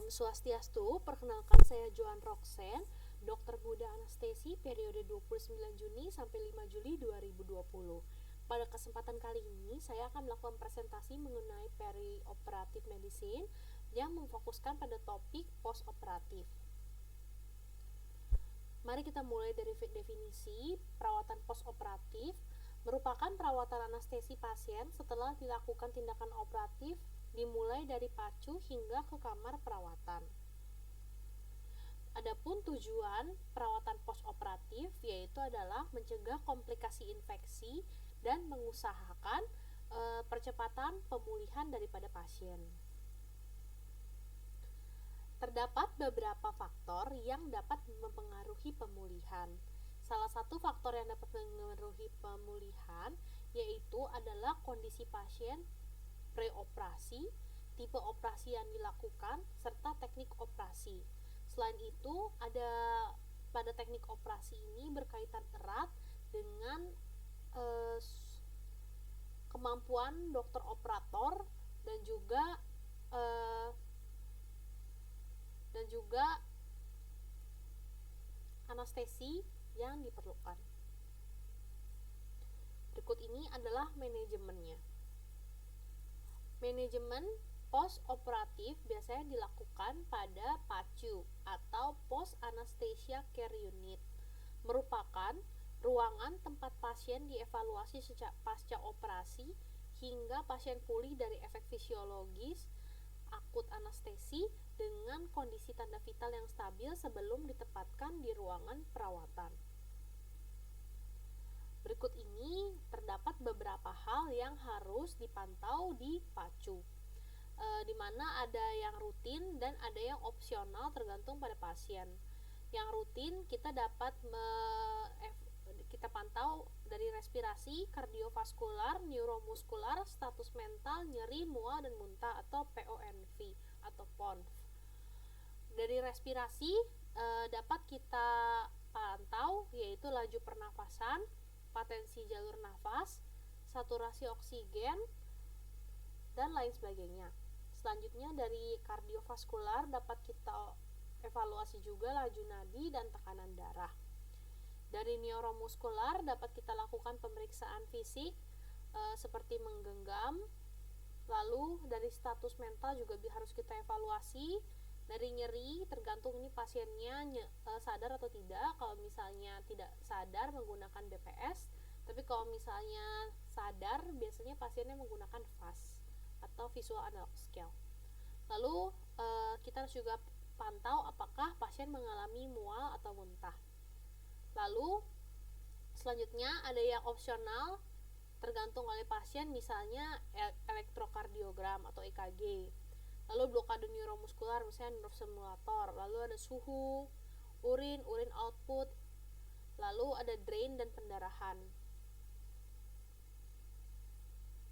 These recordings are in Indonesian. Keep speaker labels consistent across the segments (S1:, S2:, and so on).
S1: Om Swastiastu, perkenalkan saya Joan Roxen, dokter muda anestesi periode 29 Juni sampai 5 Juli 2020. Pada kesempatan kali ini, saya akan melakukan presentasi mengenai perioperatif medicine yang memfokuskan pada topik postoperatif. Mari kita mulai dari definisi. Perawatan postoperatif merupakan perawatan anestesi pasien setelah dilakukan tindakan operatif dimulai dari pacu hingga ke kamar perawatan. Adapun tujuan perawatan postoperatif yaitu adalah mencegah komplikasi infeksi dan mengusahakan percepatan pemulihan daripada pasien. Terdapat beberapa faktor yang dapat mempengaruhi pemulihan. Salah satu faktor yang dapat mempengaruhi pemulihan yaitu adalah kondisi pasien preoperasi, tipe operasi yang dilakukan, serta teknik operasi. Selain itu, pada teknik operasi ini berkaitan erat dengan kemampuan dokter operator dan juga anestesi yang diperlukan. Berikut ini adalah manajemennya. Manajemen post-operatif biasanya dilakukan pada PACU atau Post Anesthesia Care Unit, merupakan ruangan tempat pasien dievaluasi pasca operasi hingga pasien pulih dari efek fisiologis akut anestesi dengan kondisi tanda vital yang stabil sebelum ditempatkan di ruangan perawatan. Berikut ini terdapat beberapa hal yang harus dipantau di PACU, di mana ada yang rutin dan ada yang opsional tergantung pada pasien. Yang rutin kita dapat kita pantau dari respirasi, kardiovaskular, neuromuskular, status mental, nyeri, mual, dan muntah atau PONV atau PONV. Dari respirasi dapat kita pantau yaitu laju pernafasan, potensi jalur nafas, saturasi oksigen, dan lain sebagainya. Selanjutnya dari kardiovaskular dapat kita evaluasi juga laju nadi dan tekanan darah. Dari neuromuskular dapat kita lakukan pemeriksaan fisik seperti menggenggam. Lalu dari status mental juga harus kita evaluasi. Dari nyeri tergantung ini pasiennya sadar atau tidak. Kalau misalnya tidak sadar menggunakan BPS, tapi kalau misalnya sadar biasanya pasiennya menggunakan VAS atau visual analog scale. Lalu kita harus juga pantau apakah pasien mengalami mual atau muntah. Lalu selanjutnya ada yang opsional tergantung oleh pasien, misalnya elektrokardiogram atau EKG. Lalu blokade neuromuskular misalnya nerve stimulator. Lalu ada suhu, urin output. Lalu ada drain dan pendarahan.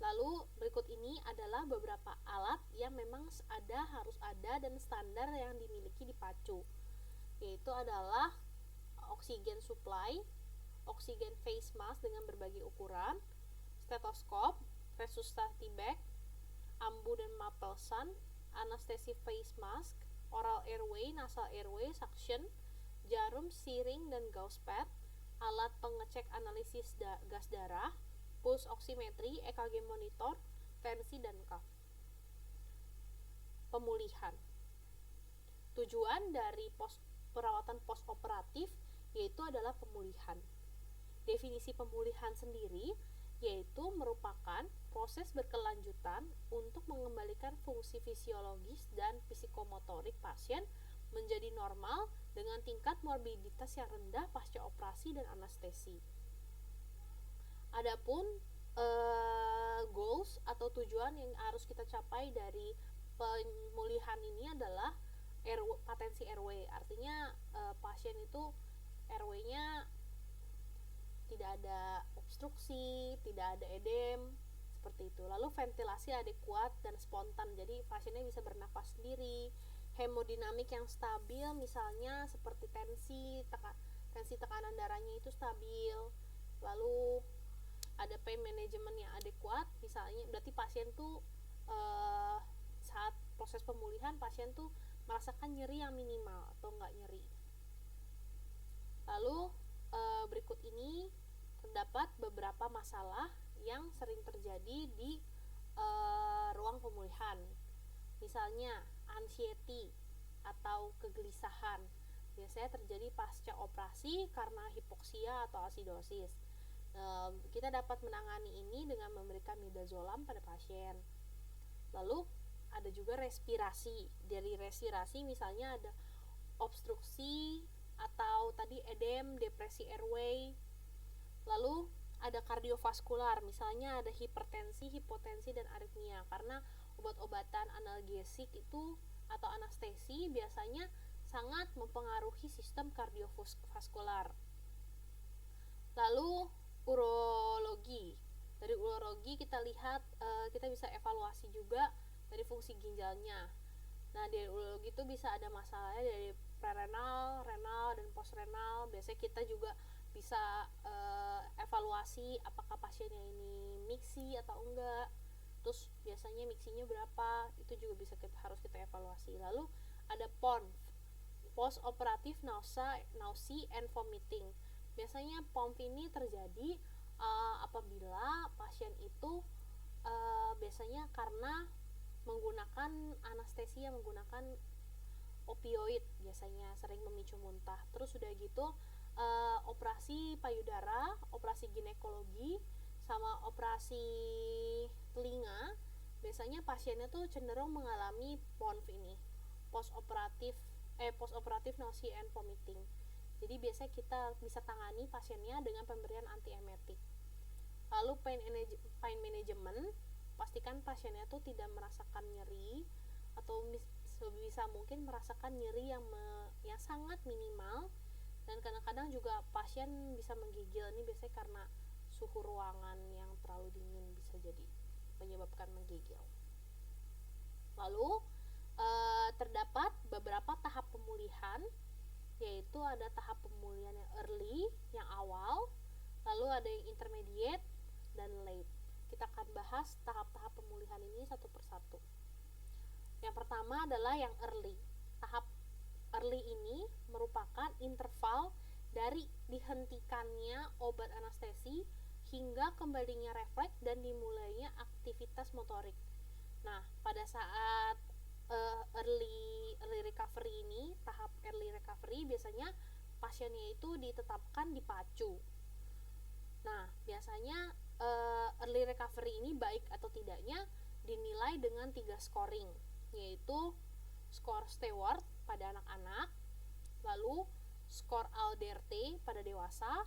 S1: Lalu berikut ini adalah beberapa alat yang memang harus ada dan standar yang dimiliki di PACU, yaitu adalah oksigen supply, oksigen face mask dengan berbagai ukuran, stetoskop, resusitasi bag, ambu dan mapelsan, anestesi face mask, oral airway, nasal airway, suction, jarum, siring, dan gauze pad, alat pengecek analisis gas darah, pulse oximetry, EKG monitor, tensi, dan cuff. Pemulihan. Tujuan dari perawatan postoperatif yaitu adalah pemulihan. Definisi pemulihan sendiri yaitu merupakan proses berkelanjutan untuk mengembalikan fungsi fisiologis dan psikomotorik pasien menjadi normal dengan tingkat morbiditas yang rendah pasca operasi dan anestesi. Adapun goals atau tujuan yang harus kita capai dari pemulihan ini adalah patensi airway, artinya pasien itu airway-nya tidak ada obstruksi, tidak ada edem, seperti itu. Lalu ventilasi adekuat dan spontan, jadi pasiennya bisa bernafas sendiri. Hemodinamik yang stabil, misalnya seperti tensi tekanan darahnya itu stabil. Lalu ada pain management yang adekuat, misalnya berarti pasien tuh saat proses pemulihan pasien tuh merasakan nyeri yang minimal atau enggak nyeri. Lalu berikut ini terdapat beberapa masalah yang sering terjadi di ruang pemulihan. Misalnya anxiety atau kegelisahan. Biasanya terjadi pasca operasi karena hipoksia atau asidosis. Kita dapat menangani ini dengan memberikan midazolam pada pasien. Lalu ada juga respirasi. Dari respirasi misalnya ada obstruksi atau tadi edem, depresi airway. Lalu ada kardiovaskular, misalnya ada hipertensi, hipotensi, dan aritmia. Karena obat-obatan analgesik itu atau anestesi biasanya sangat mempengaruhi sistem kardiovaskular. Lalu urologi. Dari urologi kita lihat, kita bisa evaluasi juga dari fungsi ginjalnya. Nah, dari urologi itu bisa ada masalahnya dari prerenal, renal, dan postrenal. Biasanya kita juga bisa evaluasi apakah pasiennya ini mixi atau enggak. Terus biasanya mixinya berapa, itu juga harus kita evaluasi. Lalu ada PONV, post operative nausea and vomiting. Biasanya PONV ini terjadi apabila pasien itu biasanya karena menggunakan anestesi yang menggunakan opioid, biasanya sering memicu muntah. Terus udah gitu operasi payudara, operasi ginekologi, sama operasi telinga, biasanya pasiennya tuh cenderung mengalami PONV ini, post operative nausea and vomiting. Jadi biasanya kita bisa tangani pasiennya dengan pemberian antiemetik. Lalu pain management, pastikan pasiennya tuh tidak merasakan nyeri atau sebisa mungkin merasakan nyeri yang sangat minimal. Dan kadang-kadang juga pasien bisa menggigil, ini biasanya karena suhu ruangan yang terlalu dingin bisa jadi menyebabkan menggigil. Lalu terdapat beberapa tahap pemulihan, yaitu ada tahap pemulihan yang early, yang awal, lalu ada yang intermediate dan late. Kita akan bahas tahap-tahap pemulihan ini satu persatu. Yang pertama adalah yang early. Tahap early ini merupakan interval dari dihentikannya obat anestesi hingga kembalinya refleks dan dimulainya aktivitas motorik. Nah, pada saat early recovery ini, tahap early recovery biasanya pasiennya itu ditetapkan dipacu. Nah, biasanya early recovery ini baik atau tidaknya dinilai dengan 3 scoring, yaitu skor Stewart pada anak-anak, lalu skor Alderte pada dewasa,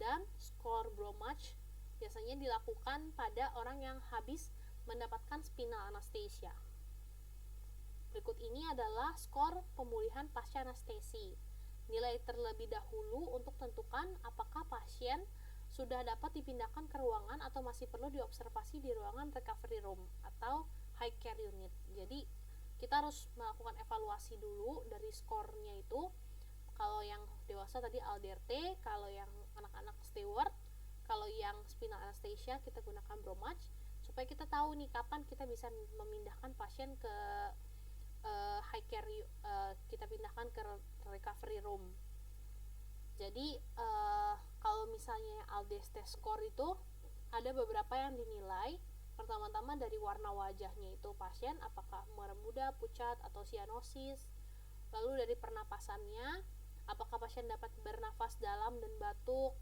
S1: dan skor Bromach biasanya dilakukan pada orang yang habis mendapatkan spinal anesthesia. Berikut ini adalah skor pemulihan pasca anestesi. Nilai terlebih dahulu untuk tentukan apakah pasien sudah dapat dipindahkan ke ruangan atau masih perlu diobservasi di ruangan recovery room atau high care unit. Jadi kita harus melakukan evaluasi dulu dari skornya itu. Kalau yang dewasa tadi Alderte, kalau yang anak-anak Stewart, kalau yang spinal anesthesia kita gunakan Bromach, supaya kita tahu nih kapan kita bisa memindahkan pasien ke high care, kita pindahkan ke recovery room. Jadi kalau misalnya Alderte score itu ada beberapa yang dinilai. Pertama-tama dari warna wajahnya itu pasien apakah merah muda, pucat, atau cyanosis. Lalu dari pernapasannya, apakah pasien dapat bernafas dalam dan batuk,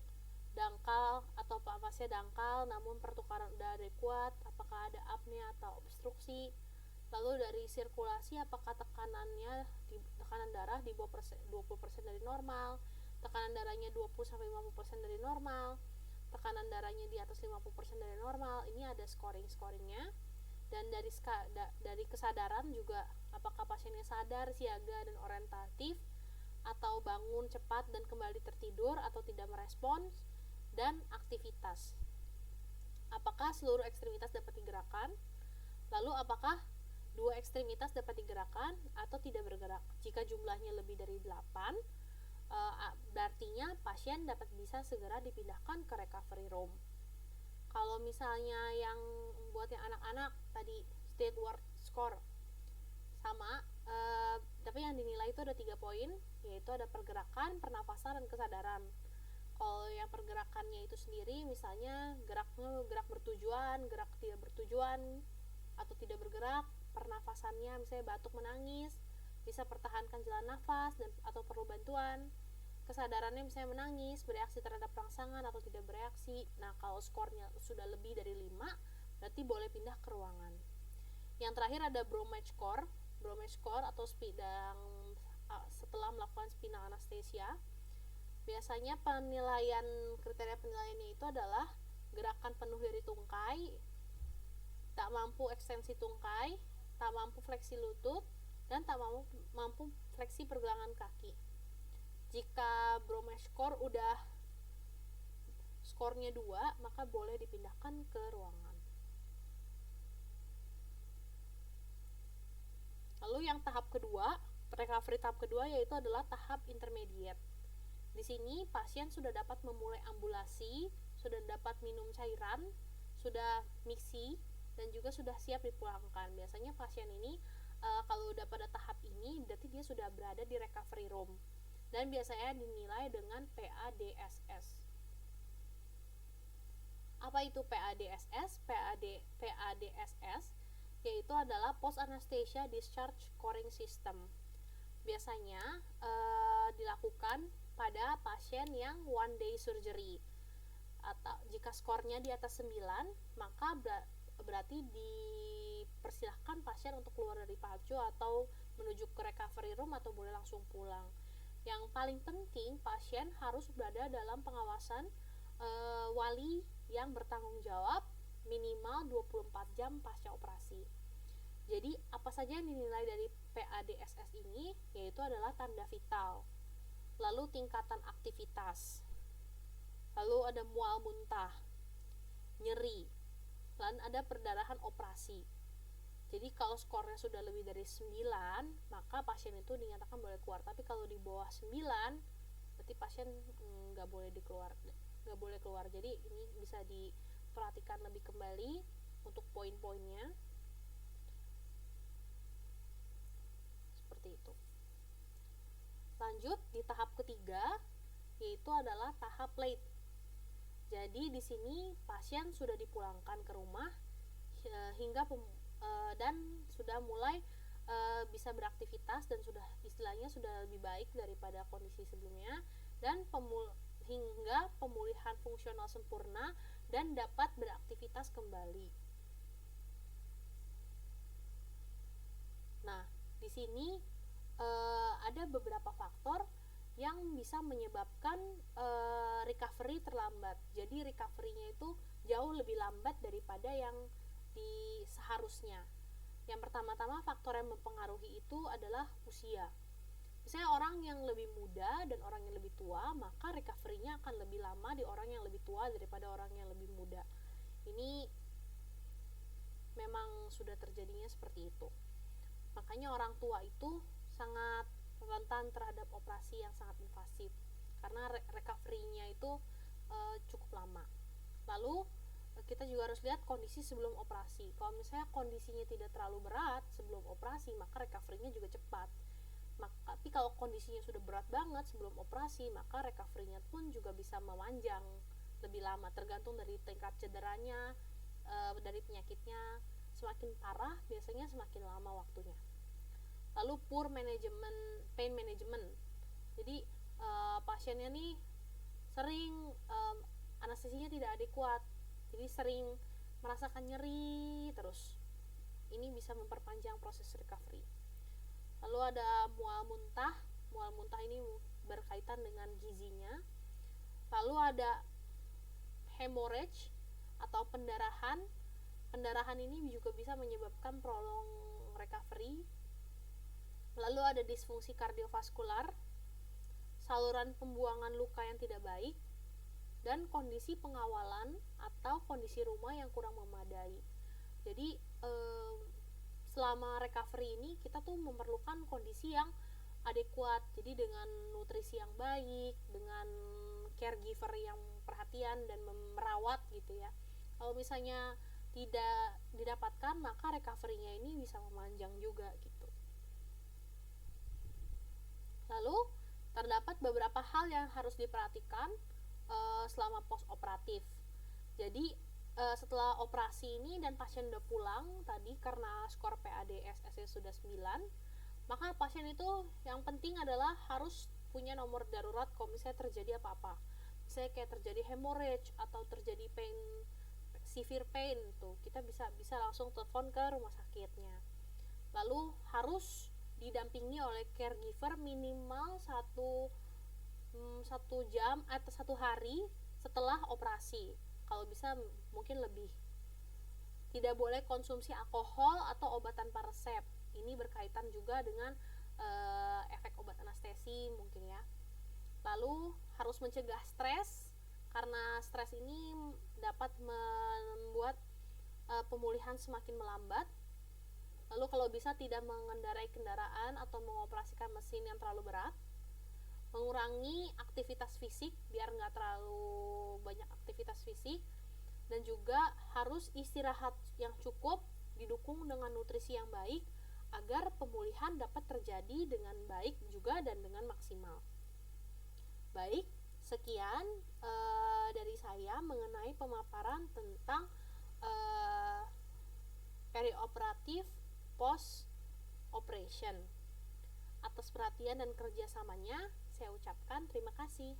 S1: dangkal atau napasnya dangkal namun pertukaran udara kuat, apakah ada apnea atau obstruksi. Lalu dari sirkulasi, apakah tekanan darah di bawah 20% dari normal, tekanan darahnya 20-50% dari normal, tekanan darahnya di atas 50% dari normal. Ini ada scoringnya. Dan dari kesadaran juga, apakah pasiennya sadar, siaga, dan orientatif, atau bangun cepat dan kembali tertidur atau tidak merespons, dan aktivitas. Apakah seluruh ekstremitas dapat digerakkan? Lalu apakah 2 ekstremitas dapat digerakkan atau tidak bergerak? Jika jumlahnya lebih dari 8, berartinya pasien bisa segera dipindahkan ke recovery room. Kalau misalnya yang buat yang anak-anak tadi Stewart score sama, itu ada 3 poin, yaitu ada pergerakan, pernafasan, dan kesadaran. Kalau yang pergerakannya itu sendiri, misalnya gerak bertujuan, gerak tidak bertujuan, atau tidak bergerak. Pernafasannya misalnya batuk, menangis, bisa pertahankan jalan nafas atau perlu bantuan. Kesadarannya misalnya menangis, bereaksi terhadap rangsangan atau tidak bereaksi. Nah, kalau skornya sudah lebih dari 5, berarti boleh pindah ke ruangan. Yang terakhir ada Bromage score. Bromage score atau setelah melakukan spinal anestesia. Biasanya kriteria penilaiannya itu adalah gerakan penuh dari tungkai, tak mampu ekstensi tungkai, tak mampu fleksi lutut, dan tak mampu fleksi pergelangan kaki. Jika Bromage score udah skornya 2, maka boleh dipindahkan ke ruangan. Lalu yang tahap kedua, recovery tahap kedua, yaitu adalah tahap intermediate. Di sini pasien sudah dapat memulai ambulasi, sudah dapat minum cairan, sudah miksi, dan juga sudah siap dipulangkan. Biasanya pasien ini kalau udah pada tahap ini, berarti dia sudah berada di recovery room, dan biasanya dinilai dengan PADSS. Apa itu PADSS? PADSS yaitu adalah Post Anesthesia Discharge Scoring System. Biasanya dilakukan pada pasien yang one day surgery, atau jika skornya di atas 9, maka berarti dipersilahkan pasien untuk keluar dari PACU atau menuju ke recovery room atau boleh langsung pulang. Yang paling penting, pasien harus berada dalam pengawasan wali yang bertanggung jawab minimal 24 jam pasca operasi. Jadi apa saja yang dinilai dari PADSS ini, yaitu adalah tanda vital, lalu tingkatan aktivitas, lalu ada mual muntah, nyeri, dan ada perdarahan operasi. Jadi kalau skornya sudah lebih dari 9, maka pasien itu dinyatakan boleh keluar. Tapi kalau di bawah 9, berarti pasien nggak boleh keluar. Jadi ini bisa diperhatikan lebih kembali untuk poin-poinnya. Seperti itu. Lanjut di tahap ketiga, yaitu adalah tahap late. Jadi di sini pasien sudah dipulangkan ke rumah dan sudah mulai bisa beraktivitas dan istilahnya sudah lebih baik daripada kondisi sebelumnya, dan hingga pemulihan fungsional sempurna dan dapat beraktivitas kembali. Nah, di sini ada beberapa faktor yang bisa menyebabkan recovery terlambat. Jadi recovery-nya itu jauh lebih lambat daripada yang seharusnya. Yang pertama-tama faktor yang mempengaruhi itu adalah usia. Misalnya orang yang lebih muda dan orang yang lebih tua, maka recovery-nya akan lebih lama di orang yang lebih tua daripada orang yang lebih muda. Ini memang sudah terjadinya seperti itu. Makanya orang tua itu sangat rentan terhadap operasi yang sangat invasif, karena recovery-nya itu cukup lama. Lalu kita juga harus lihat kondisi sebelum operasi. Kalau misalnya kondisinya tidak terlalu berat sebelum operasi, maka recovery-nya juga cepat. Tapi kalau kondisinya sudah berat banget sebelum operasi, maka recovery-nya pun juga bisa memanjang lebih lama, tergantung dari tingkat cederanya, dari penyakitnya. Semakin parah biasanya semakin lama waktunya. Lalu poor pain management. Jadi pasiennya nih sering anestesinya tidak adekuat, jadi sering merasakan nyeri terus. Ini bisa memperpanjang proses recovery. Lalu ada mual muntah. Mual muntah ini berkaitan dengan gizinya. Lalu ada hemorrhage atau pendarahan. Pendarahan ini juga bisa menyebabkan prolong recovery. Lalu ada disfungsi kardiovaskular, saluran pembuangan luka yang tidak baik, dan kondisi pengawalan atau kondisi rumah yang kurang memadai. Jadi selama recovery ini kita tuh memerlukan kondisi yang adekuat. Jadi dengan nutrisi yang baik, dengan caregiver yang perhatian dan merawat gitu ya. Kalau misalnya tidak didapatkan, maka recovery-nya ini bisa memanjang juga gitu. terdapat beberapa hal yang harus diperhatikan selama post operatif. Jadi setelah operasi ini dan pasien udah pulang tadi karena skor PADS-nya sudah 9, maka pasien itu yang penting adalah harus punya nomor darurat kalau misalnya terjadi apa-apa. Misalnya kayak terjadi hemorrhage atau terjadi severe pain tuh, kita bisa langsung telepon ke rumah sakitnya. Lalu harus didampingi oleh caregiver minimal satu jam atau 1 hari setelah operasi, kalau bisa mungkin lebih. Tidak boleh konsumsi alkohol atau obat tanpa resep, ini berkaitan juga dengan efek obat anestesi mungkin ya. Lalu harus mencegah stres, karena stres ini dapat membuat pemulihan semakin melambat. Lalu kalau bisa tidak mengendarai kendaraan atau mengoperasikan mesin yang terlalu berat. Mengurangi aktivitas fisik biar nggak terlalu banyak aktivitas fisik, dan juga harus istirahat yang cukup didukung dengan nutrisi yang baik agar pemulihan dapat terjadi dengan baik juga dan dengan maksimal. Baik, sekian dari saya mengenai pemaparan tentang perioperatif post operation. Atas perhatian dan kerjasamanya saya ucapkan terima kasih.